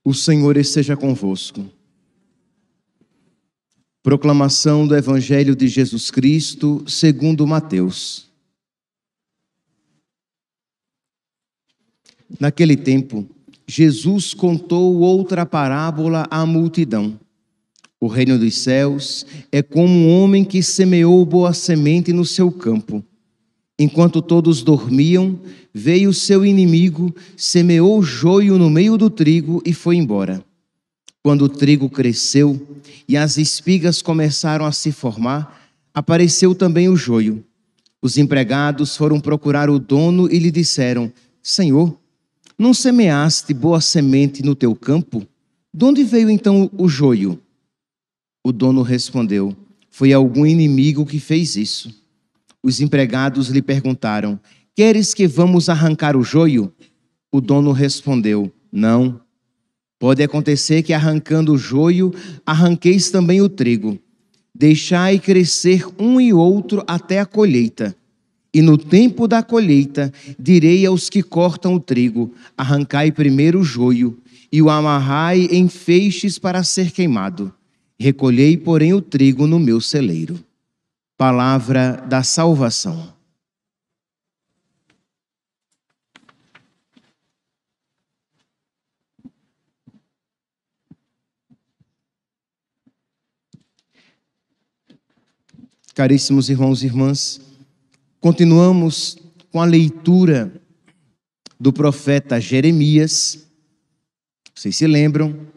O Senhor esteja convosco. Proclamação do Evangelho de Jesus Cristo, segundo Mateus. Naquele tempo, Jesus contou outra parábola à multidão. O reino dos céus é como um homem que semeou boa semente no seu campo. Enquanto todos dormiam, veio seu inimigo, semeou joio no meio do trigo e foi embora. Quando o trigo cresceu e as espigas começaram a se formar, apareceu também o joio. Os empregados foram procurar o dono e lhe disseram: Senhor, não semeaste boa semente no teu campo? De onde veio então o joio? O dono respondeu: foi algum inimigo que fez isso. Os empregados lhe perguntaram: queres que vamos arrancar o joio? O dono respondeu: não. Pode acontecer que arrancando o joio, arranqueis também o trigo. Deixai crescer um e outro até a colheita. E no tempo da colheita, direi aos que cortam o trigo: arrancai primeiro o joio, e o amarrai em feixes para ser queimado. Recolhei, porém, o trigo no meu celeiro. Palavra da salvação. Caríssimos irmãos e irmãs, continuamos com a leitura do profeta Jeremias. Vocês se lembram?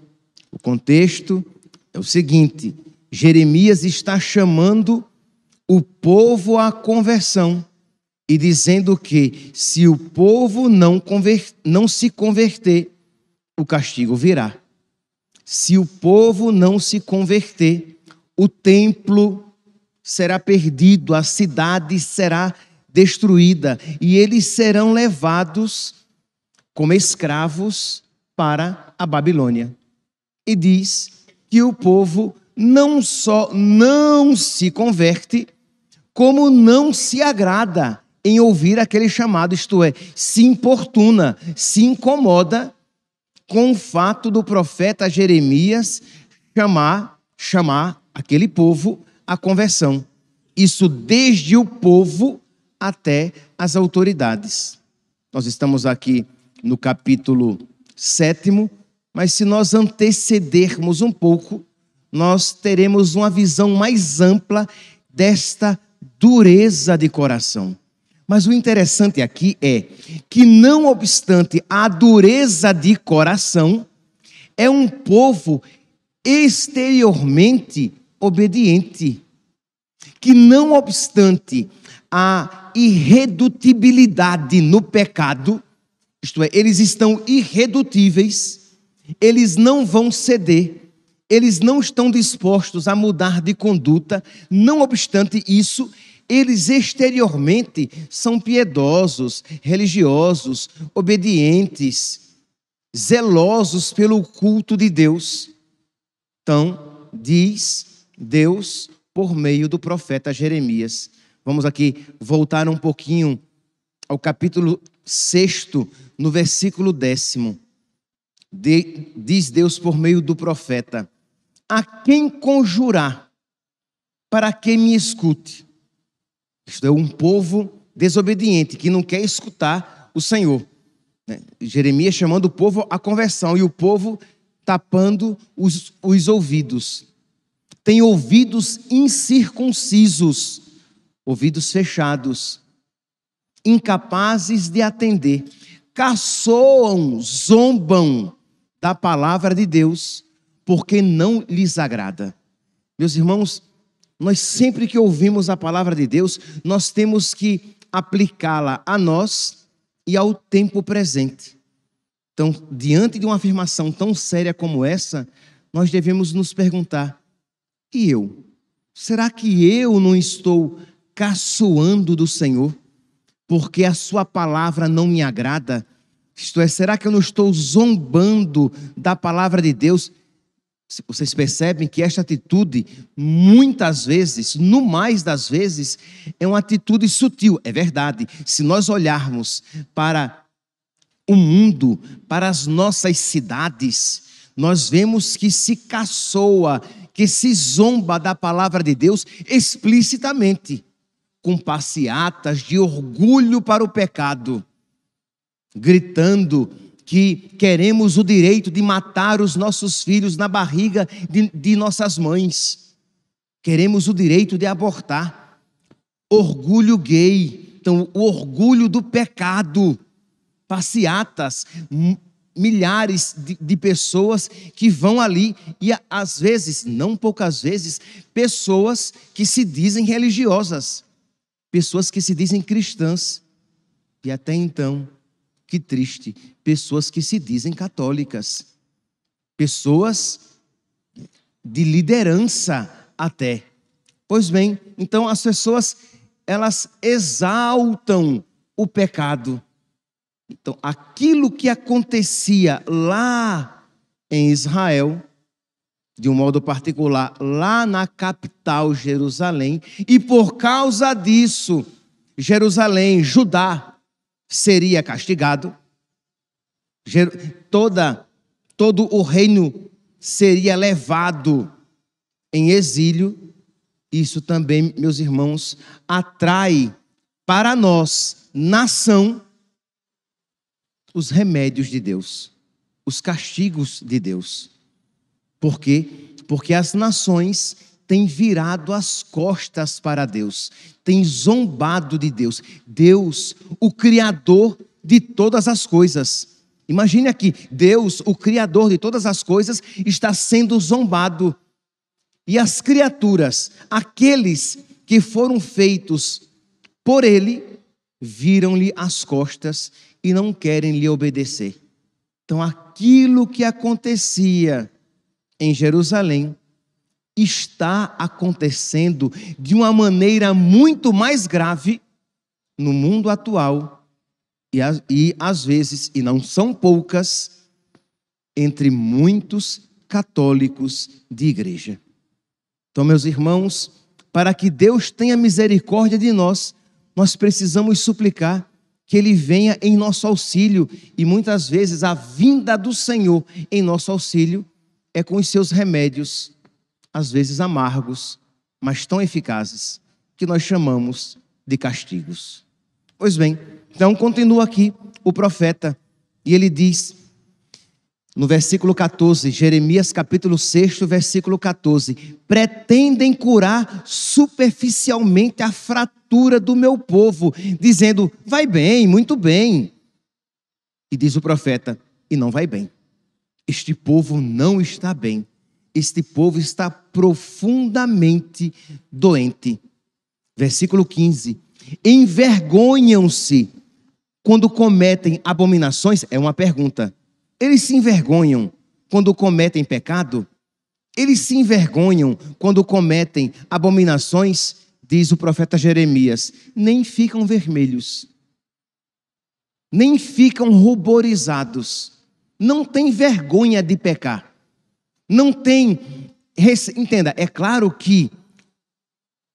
O contexto é o seguinte: Jeremias está chamando o povo à conversão e dizendo que se o povo não se converter, o castigo virá. Se o povo não se converter, o templo será perdido, a cidade será destruída e eles serão levados como escravos para a Babilônia. E diz que o povo não só não se converte, como não se agrada em ouvir aquele chamado, isto é, se importuna, se incomoda com o fato do profeta Jeremias chamar aquele povo à conversão. Isso desde o povo até as autoridades. Nós estamos aqui no capítulo 7, mas se nós antecedermos um pouco, nós teremos uma visão mais ampla desta dureza de coração. Mas o interessante aqui é que, não obstante a dureza de coração, é um povo exteriormente obediente, que não obstante a irredutibilidade no pecado, isto é, eles estão irredutíveis, eles não vão ceder, eles não estão dispostos a mudar de conduta. Não obstante isso, eles exteriormente são piedosos, religiosos, obedientes, zelosos pelo culto de Deus. Então, diz Deus por meio do profeta Jeremias. Vamos aqui voltar um pouquinho ao capítulo 6, no versículo 10. Diz Deus por meio do profeta: a quem conjurar para que me escute? Isto é, um povo desobediente que não quer escutar o Senhor. Jeremias chamando o povo à conversão e o povo tapando os ouvidos. Tem ouvidos incircuncisos, ouvidos fechados, incapazes de atender, caçoam, zombam da palavra de Deus, porque não lhes agrada. Meus irmãos, nós sempre que ouvimos a palavra de Deus, nós temos que aplicá-la a nós e ao tempo presente. Então, diante de uma afirmação tão séria como essa, nós devemos nos perguntar: e eu? Será que eu não estou caçoando do Senhor, porque a sua palavra não me agrada? Isto é, será que eu não estou zombando da palavra de Deus? Vocês percebem que esta atitude, muitas vezes, no mais das vezes, é uma atitude sutil. É verdade. Se nós olharmos para o mundo, para as nossas cidades, nós vemos que se caçoa, que se zomba da palavra de Deus explicitamente, com passeatas de orgulho para o pecado, gritando que queremos o direito de matar os nossos filhos na barriga de nossas mães, queremos o direito de abortar, orgulho gay, então o orgulho do pecado, passeatas, milhares de pessoas que vão ali, e às vezes, não poucas vezes, pessoas que se dizem religiosas, pessoas que se dizem cristãs, e até então, que triste, pessoas que se dizem católicas, pessoas de liderança até. Pois bem, então as pessoas, elas exaltam o pecado. Então, aquilo que acontecia lá em Israel, de um modo particular, lá na capital Jerusalém, e por causa disso, Jerusalém, Judá, seria castigado, todo o reino seria levado em exílio. Isso também, meus irmãos, atrai para nós, nação, os remédios de Deus, os castigos de Deus. Por quê? Porque as nações têm virado as costas para Deus, têm zombado de Deus. Deus, o Criador de todas as coisas. Imagine aqui, Deus, o Criador de todas as coisas, está sendo zombado. E as criaturas, aqueles que foram feitos por Ele, viram-lhe as costas e não querem lhe obedecer. Então, aquilo que acontecia em Jerusalém está acontecendo de uma maneira muito mais grave no mundo atual e às vezes, e não são poucas, entre muitos católicos de igreja. Então, meus irmãos, para que Deus tenha misericórdia de nós, nós precisamos suplicar que Ele venha em nosso auxílio, e muitas vezes a vinda do Senhor em nosso auxílio é com os seus remédios, às vezes amargos, mas tão eficazes, que nós chamamos de castigos. Pois bem, então continua aqui o profeta, e ele diz, no versículo 14, Jeremias capítulo 6, versículo 14, pretendem curar superficialmente a fratura do meu povo, dizendo, vai bem, muito bem. E diz o profeta, e não vai bem. Este povo não está bem. Este povo está profundamente doente. Versículo 15, envergonham-se quando cometem abominações, é uma pergunta. Eles se envergonham quando cometem pecado? Eles se envergonham quando cometem abominações? Diz o profeta Jeremias, nem ficam vermelhos, nem ficam ruborizados, não têm vergonha de pecar, não tem, entenda, é claro que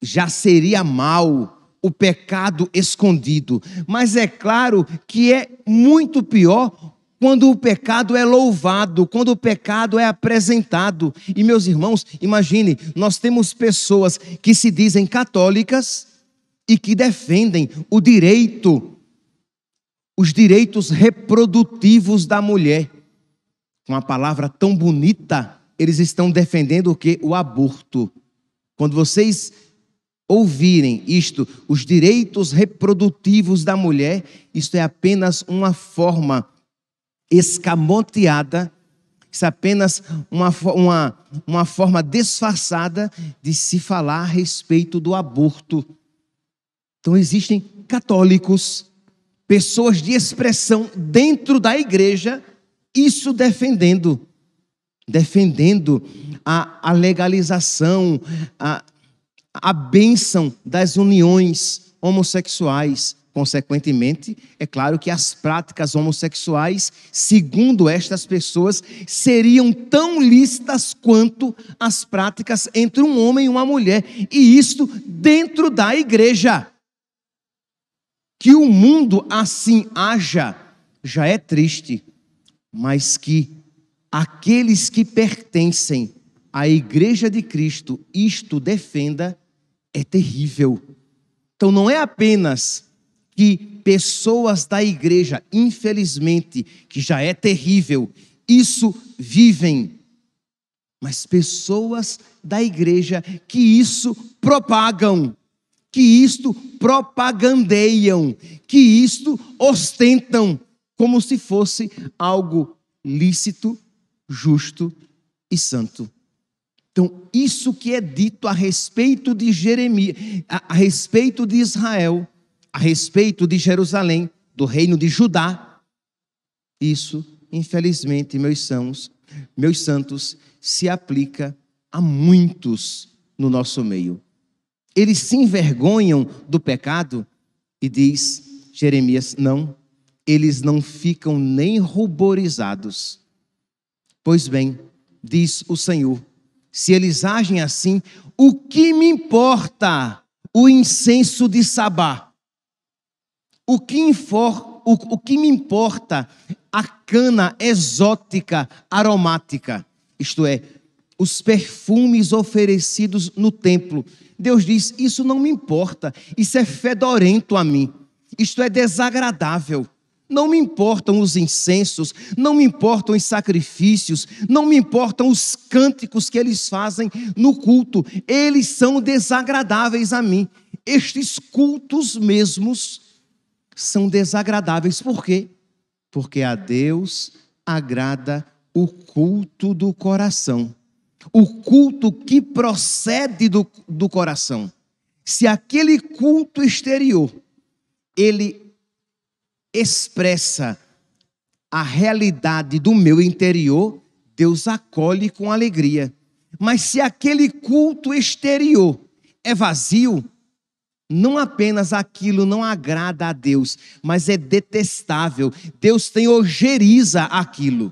já seria mal o pecado escondido, mas é claro que é muito pior quando o pecado é louvado, quando o pecado é apresentado. E meus irmãos, imagine, nós temos pessoas que se dizem católicas e que defendem os direitos reprodutivos da mulher. Com uma palavra tão bonita, eles estão defendendo o quê? O aborto. Quando vocês ouvirem isto, os direitos reprodutivos da mulher, isto é apenas uma forma escamoteada, isso é apenas uma forma disfarçada de se falar a respeito do aborto. Então existem católicos, pessoas de expressão dentro da igreja, isso defendendo a legalização, a bênção das uniões homossexuais. Consequentemente, é claro que as práticas homossexuais, segundo estas pessoas, seriam tão lícitas quanto as práticas entre um homem e uma mulher. E isto dentro da igreja. Que o mundo assim haja, já é triste, mas que aqueles que pertencem à Igreja de Cristo, isto defenda, é terrível. Então não é apenas que pessoas da igreja, infelizmente, que já é terrível, isso vivem, mas pessoas da igreja que isso propagam, que isto propagandeiam, que isto ostentam, como se fosse algo lícito, justo e santo. Então, isso que é dito a respeito de Jeremias, a respeito de Israel, a respeito de Jerusalém, do reino de Judá, isso, infelizmente, meus santos, se aplica a muitos no nosso meio. Eles se envergonham do pecado e diz Jeremias, não, eles não ficam nem ruborizados. Pois bem, diz o Senhor, se eles agem assim, o que me importa o incenso de Sabá? O que me importa a cana exótica, aromática? Isto é, os perfumes oferecidos no templo. Deus diz, isso não me importa, isso é fedorento a mim, isto é desagradável. Não me importam os incensos, não me importam os sacrifícios, não me importam os cânticos que eles fazem no culto. Eles são desagradáveis a mim. Estes cultos mesmos são desagradáveis. Por quê? Porque a Deus agrada o culto do coração. O culto que procede do coração. Se aquele culto exterior, ele expressa a realidade do meu interior, Deus acolhe com alegria. Mas se aquele culto exterior é vazio, não apenas aquilo não agrada a Deus, mas é detestável. Deus tem ojeriza aquilo.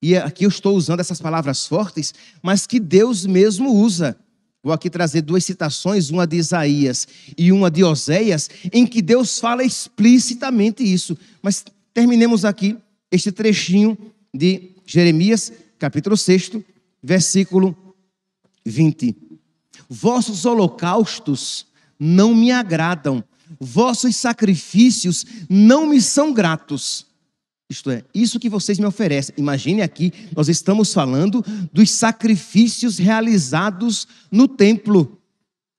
E aqui eu estou usando essas palavras fortes, mas que Deus mesmo usa. Vou aqui trazer duas citações, uma de Isaías e uma de Oséias, em que Deus fala explicitamente isso. Mas terminemos aqui este trechinho de Jeremias, capítulo 6, versículo 20. Vossos holocaustos não me agradam, vossos sacrifícios não me são gratos. Isto é, isso que vocês me oferecem. Imagine aqui, nós estamos falando dos sacrifícios realizados no templo.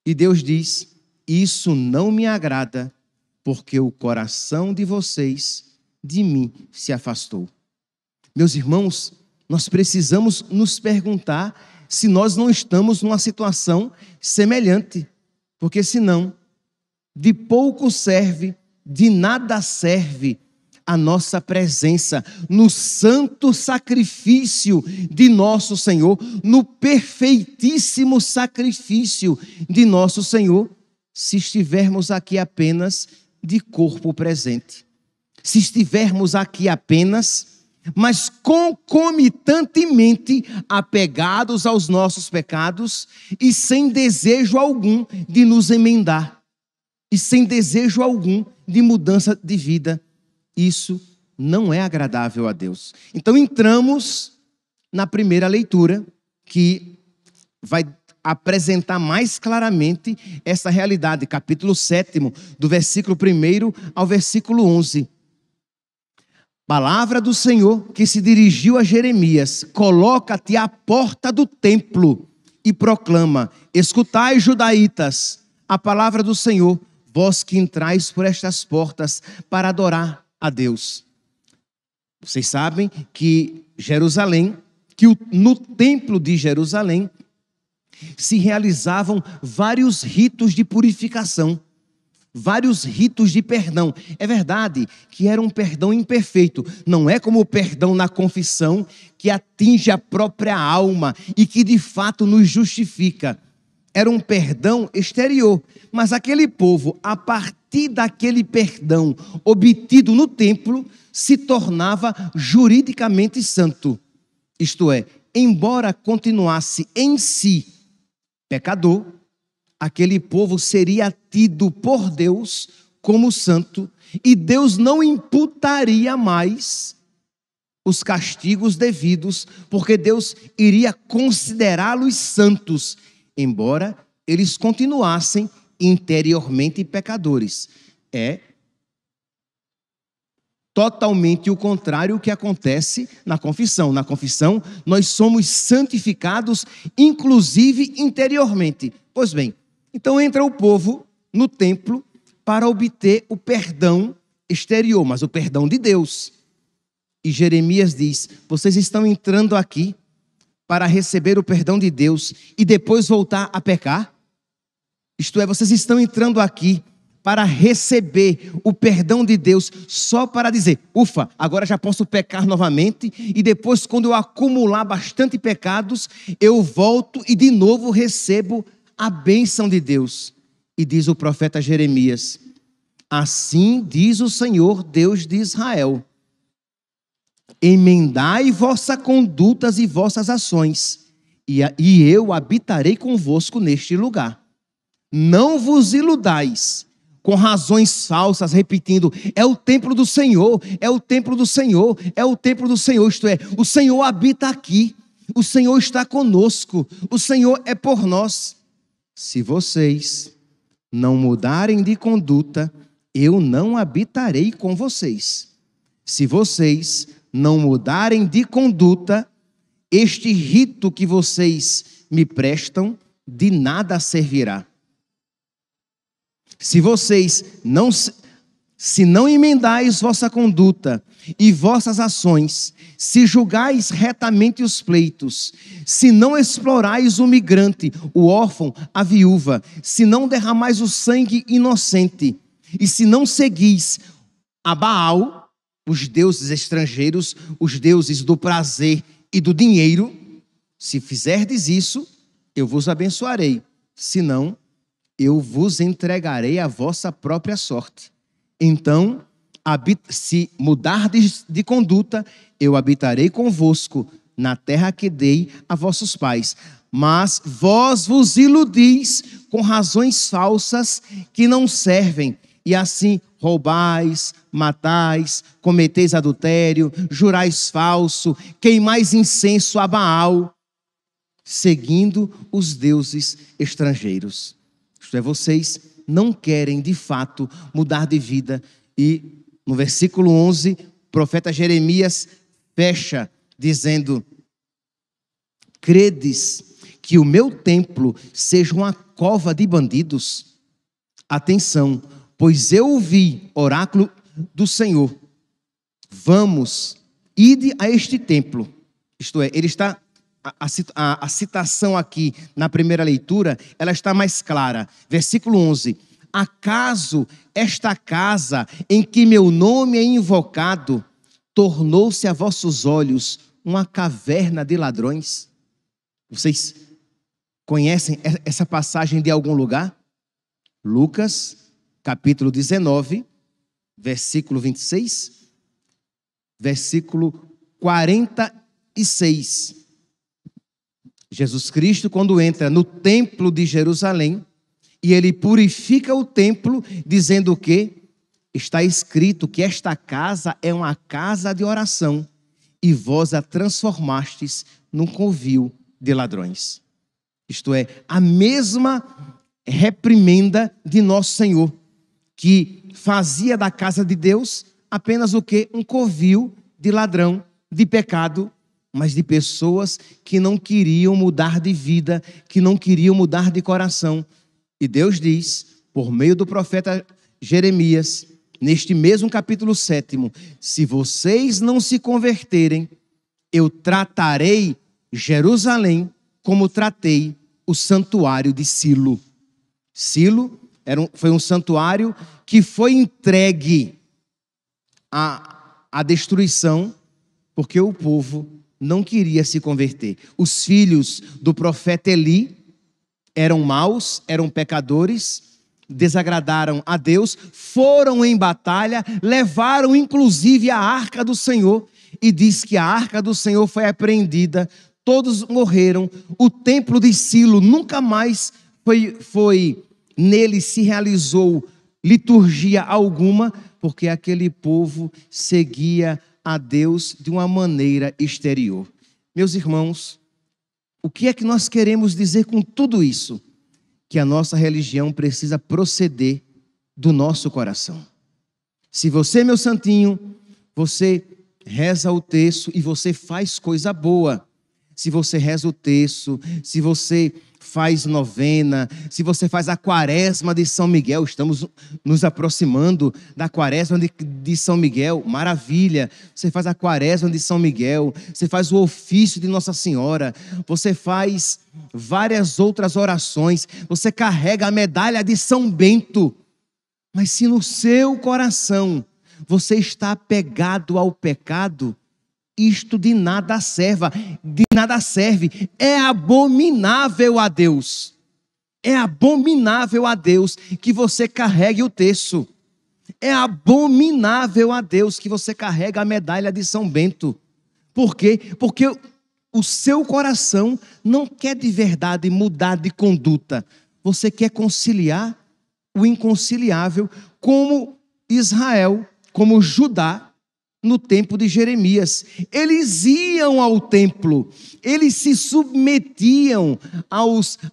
E Deus diz, isso não me agrada, porque o coração de vocês, de mim, se afastou. Meus irmãos, nós precisamos nos perguntar se nós não estamos numa situação semelhante. Porque senão, de pouco serve, de nada serve a nossa presença no santo sacrifício de nosso Senhor, no perfeitíssimo sacrifício de nosso Senhor, se estivermos aqui apenas de corpo presente. Se estivermos aqui apenas, mas concomitantemente apegados aos nossos pecados e sem desejo algum de nos emendar, e sem desejo algum de mudança de vida, isso não é agradável a Deus. Então entramos na primeira leitura, que vai apresentar mais claramente essa realidade, capítulo 7, do versículo 1 ao versículo 11. Palavra do Senhor que se dirigiu a Jeremias: coloca-te à porta do templo e proclama: escutai, judaítas, a palavra do Senhor, vós que entrais por estas portas para adorar a Deus. Vocês sabem que Jerusalém, no templo de Jerusalém, se realizavam vários ritos de purificação, vários ritos de perdão. É verdade que era um perdão imperfeito, não é como o perdão na confissão, que atinge a própria alma e que de fato nos justifica. Era um perdão exterior, mas aquele povo, a partir daquele perdão obtido no templo, se tornava juridicamente santo. Isto é, embora continuasse em si pecador, aquele povo seria tido por Deus como santo, e Deus não imputaria mais os castigos devidos, porque Deus iria considerá-los santos, embora eles continuassem interiormente pecadores. É totalmente o contrário do que acontece na confissão. Na confissão, nós somos santificados, inclusive interiormente. Pois bem, então entra o povo no templo para obter o perdão exterior, mas o perdão de Deus. E Jeremias diz: vocês estão entrando aqui para receber o perdão de Deus e depois voltar a pecar? Isto é, vocês estão entrando aqui para receber o perdão de Deus só para dizer: ufa, agora já posso pecar novamente, e depois, quando eu acumular bastante pecados, eu volto e de novo recebo a bênção de Deus. E diz o profeta Jeremias: assim diz o Senhor Deus de Israel: emendai vossas condutas e vossas ações, e eu habitarei convosco neste lugar. Não vos iludais com razões falsas, repetindo: é o templo do Senhor, é o templo do Senhor, é o templo do Senhor. Isto é, o Senhor habita aqui, o Senhor está conosco, o Senhor é por nós. Se vocês não mudarem de conduta, eu não habitarei com vocês. Se vocês não mudarem de conduta, este rito que vocês me prestam de nada servirá. Se vocês não emendais vossa conduta e vossas ações, se julgais retamente os pleitos, se não explorais o migrante, o órfão, a viúva, se não derramais o sangue inocente, e se não seguis a Baal, os deuses estrangeiros, os deuses do prazer e do dinheiro, se fizerdes isso, eu vos abençoarei. Se não, eu vos entregarei a vossa própria sorte. Então, se mudardes de conduta, eu habitarei convosco na terra que dei a vossos pais. Mas vós vos iludis com razões falsas que não servem, e assim roubais, matais, cometeis adultério, jurais falso, queimais incenso a Baal, seguindo os deuses estrangeiros. Isto é, vocês não querem de fato mudar de vida. E no versículo 11, o profeta Jeremias fecha dizendo: credes que o meu templo seja uma cova de bandidos? Atenção, pois eu ouvi, oráculo do Senhor, vamos, ide a este templo. Isto é, ele está... A citação aqui na primeira leitura, ela está mais clara. Versículo 11: acaso esta casa em que meu nome é invocado tornou-se a vossos olhos uma caverna de ladrões? Vocês conhecem essa passagem de algum lugar? Lucas, capítulo 19, versículo 26, versículo 46. Jesus Cristo, quando entra no templo de Jerusalém, e ele purifica o templo, dizendo que está escrito que esta casa é uma casa de oração, e vós a transformastes num covil de ladrões. Isto é, a mesma reprimenda de nosso Senhor, que fazia da casa de Deus apenas o quê? Um covil de ladrão, de pecado, mas de pessoas que não queriam mudar de vida, que não queriam mudar de coração. E Deus diz, por meio do profeta Jeremias, neste mesmo capítulo 7, se vocês não se converterem, eu tratarei Jerusalém como tratei o santuário de Silo. Silo foi um santuário que foi entregue à destruição, porque o povo não queria se converter. Os filhos do profeta Eli eram maus, eram pecadores, desagradaram a Deus, foram em batalha, levaram inclusive a arca do Senhor, e diz que a arca do Senhor foi apreendida, todos morreram, o templo de Silo nunca mais nele se realizou liturgia alguma, porque aquele povo seguia a Deus de uma maneira exterior. Meus irmãos, o que é que nós queremos dizer com tudo isso? Que a nossa religião precisa proceder do nosso coração. Se você, meu santinho, você reza o terço e você faz coisa boa. Se você reza o terço, se você faz novena, se você faz a quaresma de São Miguel, estamos nos aproximando da quaresma de São Miguel, maravilha. Você faz a quaresma de São Miguel, você faz o ofício de Nossa Senhora, você faz várias outras orações, você carrega a medalha de São Bento. Mas se no seu coração você está apegado ao pecado, isto de nada serve, é abominável a Deus. É abominável a Deus que você carregue o terço. É abominável a Deus que você carrega a medalha de São Bento. Por quê? Porque o seu coração não quer de verdade mudar de conduta. Você quer conciliar o inconciliável, como Israel, como Judá, no tempo de Jeremias. Eles iam ao templo, eles se submetiam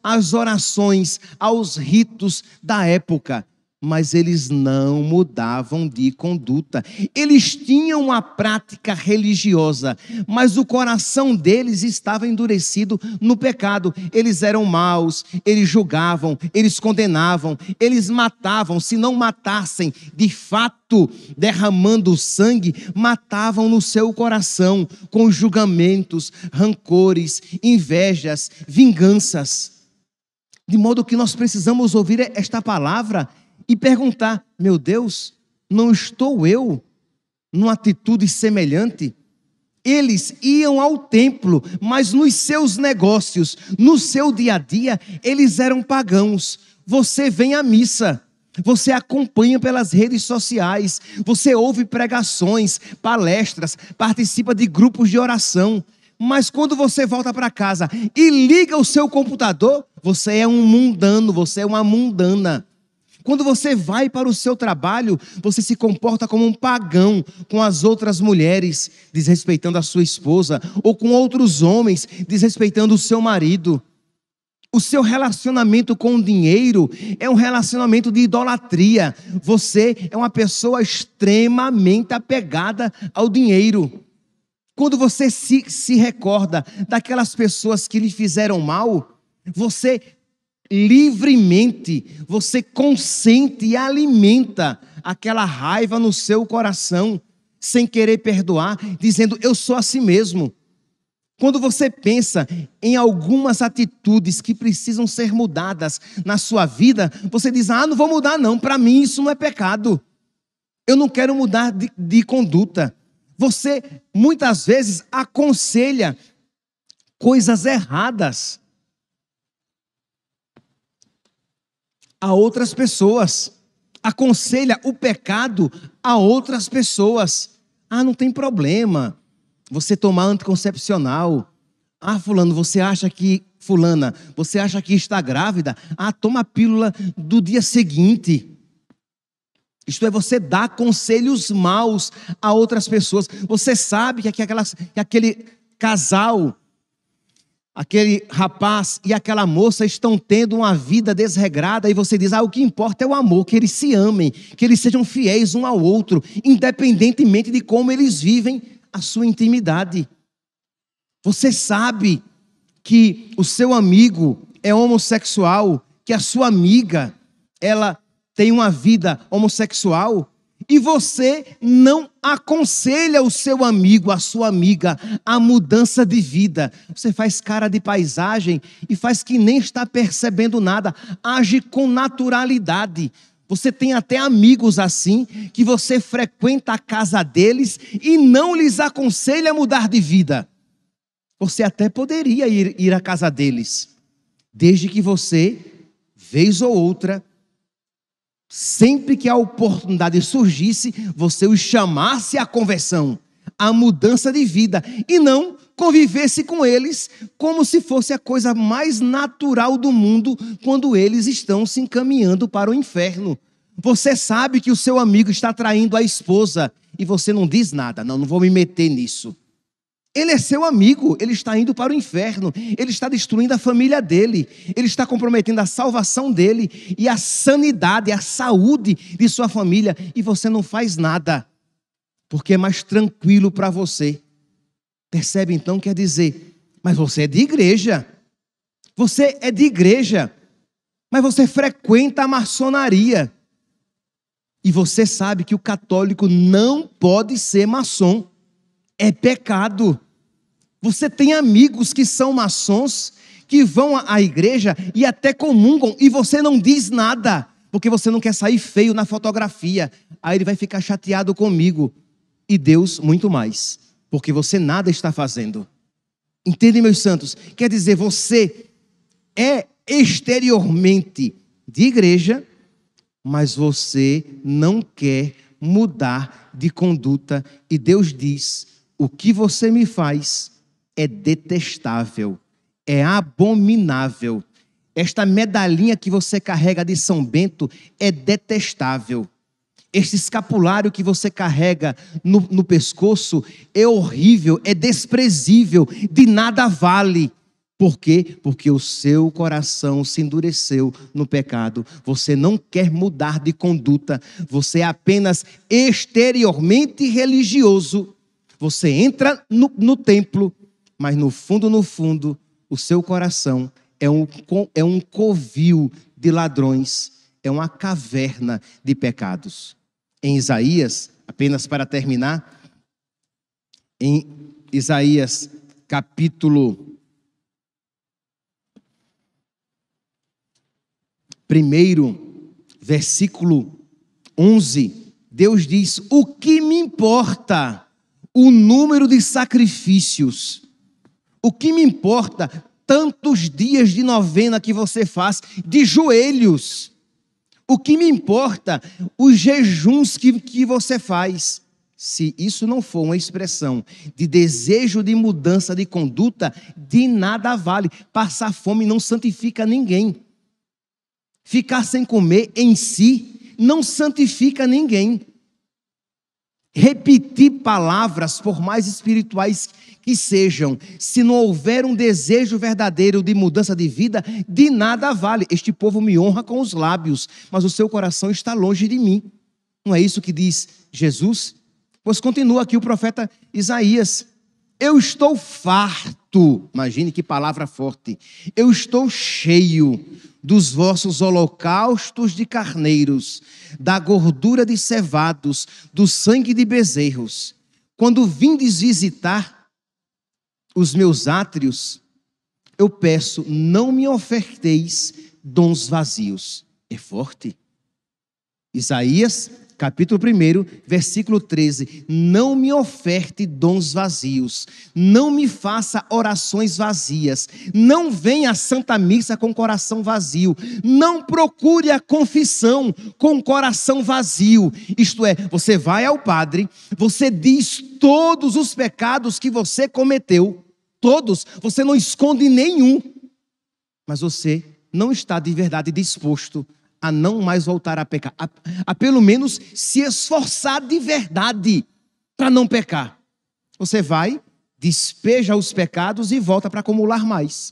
às orações, aos ritos da época, mas eles não mudavam de conduta. Eles tinham uma prática religiosa, mas o coração deles estava endurecido no pecado. Eles eram maus, eles julgavam, eles condenavam, eles matavam. Se não matassem, de fato, derramando sangue, matavam no seu coração, com julgamentos, rancores, invejas, vinganças. De modo que nós precisamos ouvir esta palavra e perguntar: meu Deus, não estou eu numa atitude semelhante? Eles iam ao templo, mas nos seus negócios, no seu dia a dia, eles eram pagãos. Você vem à missa, você acompanha pelas redes sociais, você ouve pregações, palestras, participa de grupos de oração, mas quando você volta para casa e liga o seu computador, você é um mundano, você é uma mundana. Quando você vai para o seu trabalho, você se comporta como um pagão com as outras mulheres, desrespeitando a sua esposa, ou com outros homens, desrespeitando o seu marido. O seu relacionamento com o dinheiro é um relacionamento de idolatria. Você é uma pessoa extremamente apegada ao dinheiro. Quando você se recorda daquelas pessoas que lhe fizeram mal, você livremente, você consente e alimenta aquela raiva no seu coração, sem querer perdoar, dizendo: eu sou assim mesmo. Quando você pensa em algumas atitudes que precisam ser mudadas na sua vida, você diz: não vou mudar não, para mim isso não é pecado, eu não quero mudar de conduta. Você muitas vezes aconselha coisas erradas a outras pessoas, aconselha o pecado a outras pessoas. Não tem problema você tomar anticoncepcional. Fulano, você acha que está grávida? Toma a pílula do dia seguinte. Isto é, você dá conselhos maus a outras pessoas. Você sabe que aquele casal, aquele rapaz e aquela moça estão tendo uma vida desregrada, e você diz: o que importa é o amor, que eles se amem, que eles sejam fiéis um ao outro, independentemente de como eles vivem a sua intimidade. Você sabe que o seu amigo é homossexual, que a sua amiga, ela tem uma vida homossexual, e você não aconselha o seu amigo, a sua amiga, a mudança de vida. Você faz cara de paisagem e faz que nem está percebendo nada, age com naturalidade. Você tem até amigos assim, que você frequenta a casa deles e não lhes aconselha a mudar de vida. Você até poderia ir à casa deles, desde que você, vez ou outra, sempre que a oportunidade surgisse, você os chamasse à conversão, à mudança de vida, e não convivesse com eles como se fosse a coisa mais natural do mundo, quando eles estão se encaminhando para o inferno. Você sabe que o seu amigo está traindo a esposa e você não diz nada. Não vou me meter nisso. Ele é seu amigo, ele está indo para o inferno, ele está destruindo a família dele, ele está comprometendo a salvação dele e a sanidade, a saúde de sua família, e você não faz nada, porque é mais tranquilo para você. Percebe então? Quer dizer, mas você é de igreja, mas você frequenta a maçonaria, e você sabe que o católico não pode ser maçom, é pecado. Você tem amigos que são maçons, que vão à igreja e até comungam, e você não diz nada, porque você não quer sair feio na fotografia. Aí ele vai ficar chateado comigo, e Deus muito mais, porque você nada está fazendo. Entendem, meus santos? Quer dizer, você é exteriormente de igreja, mas você não quer mudar de conduta, e Deus diz: o que você me faz é detestável, é abominável. Esta medalhinha que você carrega de São Bento é detestável. Este escapulário que você carrega no pescoço é horrível, é desprezível, de nada vale. Por quê? Porque o seu coração se endureceu no pecado. Você não quer mudar de conduta, você é apenas exteriormente religioso. Você entra no templo, mas no fundo, o seu coração é um covil de ladrões, é uma caverna de pecados. Em Isaías, apenas para terminar, em Isaías capítulo 1, versículo 11, Deus diz: o que me importa o número de sacrifícios? O que me importa tantos dias de novena que você faz de joelhos? O que me importa os jejuns que você faz? Se isso não for uma expressão de desejo de mudança de conduta, de nada vale. Passar fome não santifica ninguém. Ficar sem comer em si não santifica ninguém. Repetir palavras, por mais espirituais que sejam, se não houver um desejo verdadeiro de mudança de vida, de nada vale. Este povo me honra com os lábios, mas o seu coração está longe de mim. Não é isso que diz Jesus? Pois continua aqui o profeta Isaías: eu estou farto, imagine que palavra forte, eu estou cheio dos vossos holocaustos de carneiros, da gordura de cevados, do sangue de bezerros. Quando vindes visitar os meus átrios, eu peço, não me oferteis dons vazios. É forte. Isaías, capítulo 1, versículo 13. Não me oferte dons vazios, não me faça orações vazias, não venha à Santa Missa com coração vazio, não procure a confissão com coração vazio. Isto é, você vai ao padre, você diz todos os pecados que você cometeu, todos, você não esconde nenhum, mas você não está de verdade disposto a não mais voltar a pecar, a pelo menos se esforçar de verdade para não pecar. Você vai, despeja os pecados e volta para acumular mais,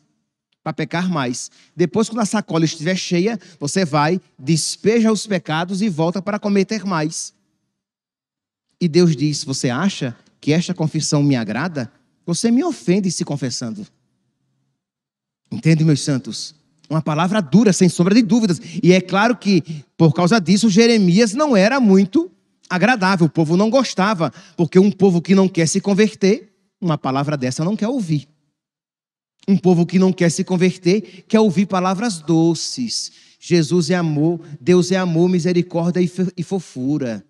para pecar mais. Depois, quando a sacola estiver cheia, você vai, despeja os pecados e volta para cometer mais. E Deus diz: você acha que esta confissão me agrada? Você me ofende se confessando. Entende, meus santos? Uma palavra dura, sem sombra de dúvidas. E é claro que, por causa disso, Jeremias não era muito agradável. O povo não gostava, porque um povo que não quer se converter, uma palavra dessa não quer ouvir. Um povo que não quer se converter, quer ouvir palavras doces. Jesus é amor, Deus é amor, misericórdia e fofura.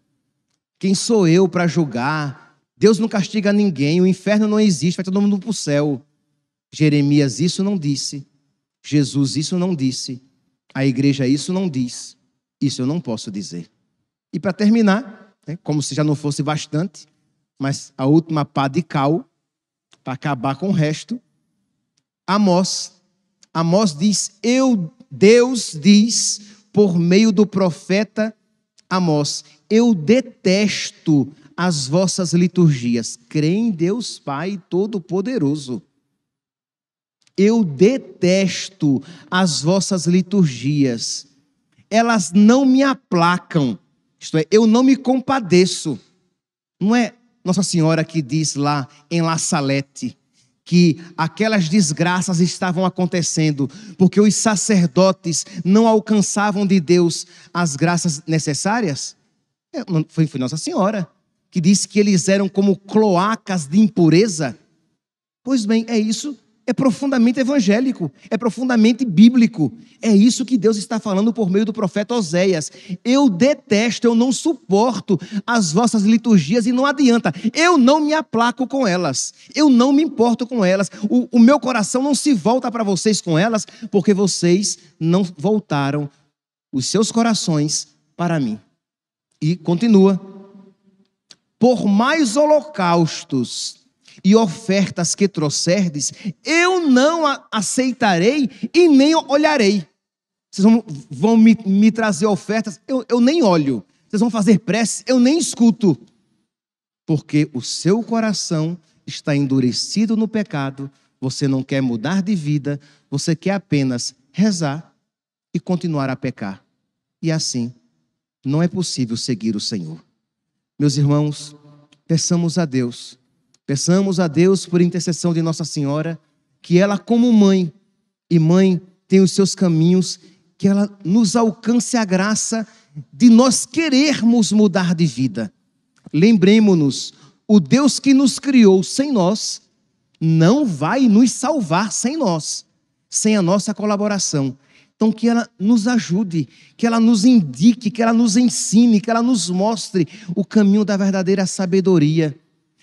Quem sou eu para julgar? Deus não castiga ninguém, o inferno não existe, vai todo mundo para o céu. Jeremias isso não disse. Jesus isso não disse, a igreja isso não diz, isso eu não posso dizer. E para terminar, como se já não fosse bastante, mas a última pá de cal, para acabar com o resto, Amós diz, Deus diz, por meio do profeta Amós, eu detesto as vossas liturgias. Crê em Deus Pai Todo-Poderoso. Eu detesto as vossas liturgias. Elas não me aplacam. Isto é, eu não me compadeço. Não é Nossa Senhora que diz lá em La Salette que aquelas desgraças estavam acontecendo porque os sacerdotes não alcançavam de Deus as graças necessárias? Foi Nossa Senhora que disse que eles eram como cloacas de impureza. Pois bem, é isso. É profundamente evangélico, é profundamente bíblico. É isso que Deus está falando por meio do profeta Oséias. Eu detesto, eu não suporto as vossas liturgias e não adianta. Eu não me aplaco com elas, eu não me importo com elas. O meu coração não se volta para vocês com elas, porque vocês não voltaram os seus corações para mim. E continua. Por mais holocaustos e ofertas que trouxerdes, eu não aceitarei e nem olharei. Vocês vão me trazer ofertas, eu nem olho. Vocês vão fazer prece, eu nem escuto. Porque o seu coração está endurecido no pecado, você não quer mudar de vida, você quer apenas rezar e continuar a pecar. E assim, não é possível seguir o Senhor. Meus irmãos, peçamos a Deus por intercessão de Nossa Senhora, que ela como mãe, e mãe tem os seus caminhos, que ela nos alcance a graça de nós querermos mudar de vida. Lembremos-nos, o Deus que nos criou sem nós, não vai nos salvar sem nós, sem a nossa colaboração. Então que ela nos ajude, que ela nos indique, que ela nos ensine, que ela nos mostre o caminho da verdadeira sabedoria,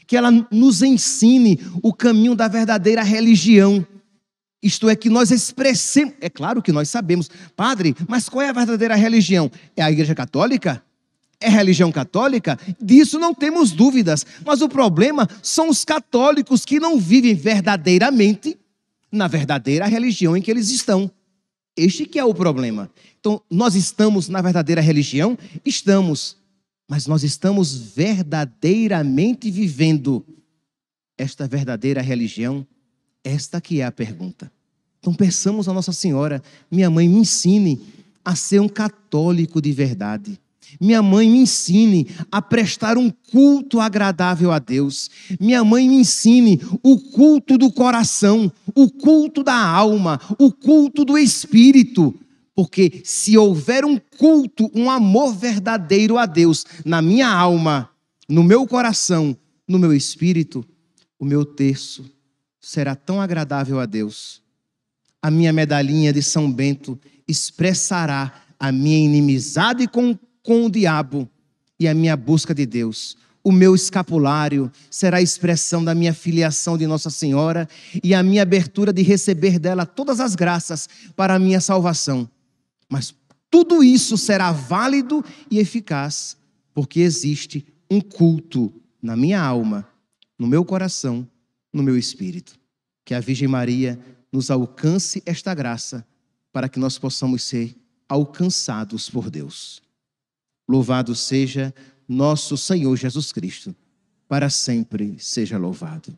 que ela nos ensine o caminho da verdadeira religião. Isto é, que nós expressemos. É claro que nós sabemos, padre, mas qual é a verdadeira religião? É a Igreja Católica? É a religião católica? Disso não temos dúvidas. Mas o problema são os católicos que não vivem verdadeiramente na verdadeira religião em que eles estão. Este que é o problema. Então, nós estamos na verdadeira religião? Estamos. Mas nós estamos verdadeiramente vivendo esta verdadeira religião? Esta que é a pergunta. Então peçamos a Nossa Senhora, minha mãe, me ensine a ser um católico de verdade. Minha mãe, me ensine a prestar um culto agradável a Deus. Minha mãe, me ensine o culto do coração, o culto da alma, o culto do espírito. Porque se houver um culto, um amor verdadeiro a Deus na minha alma, no meu coração, no meu espírito, o meu terço será tão agradável a Deus. A minha medalhinha de São Bento expressará a minha inimizade com o diabo e a minha busca de Deus. O meu escapulário será a expressão da minha filiação de Nossa Senhora e a minha abertura de receber dela todas as graças para a minha salvação. Mas tudo isso será válido e eficaz, porque existe um culto na minha alma, no meu coração, no meu espírito. Que a Virgem Maria nos alcance esta graça, para que nós possamos ser alcançados por Deus. Louvado seja nosso Senhor Jesus Cristo, para sempre seja louvado.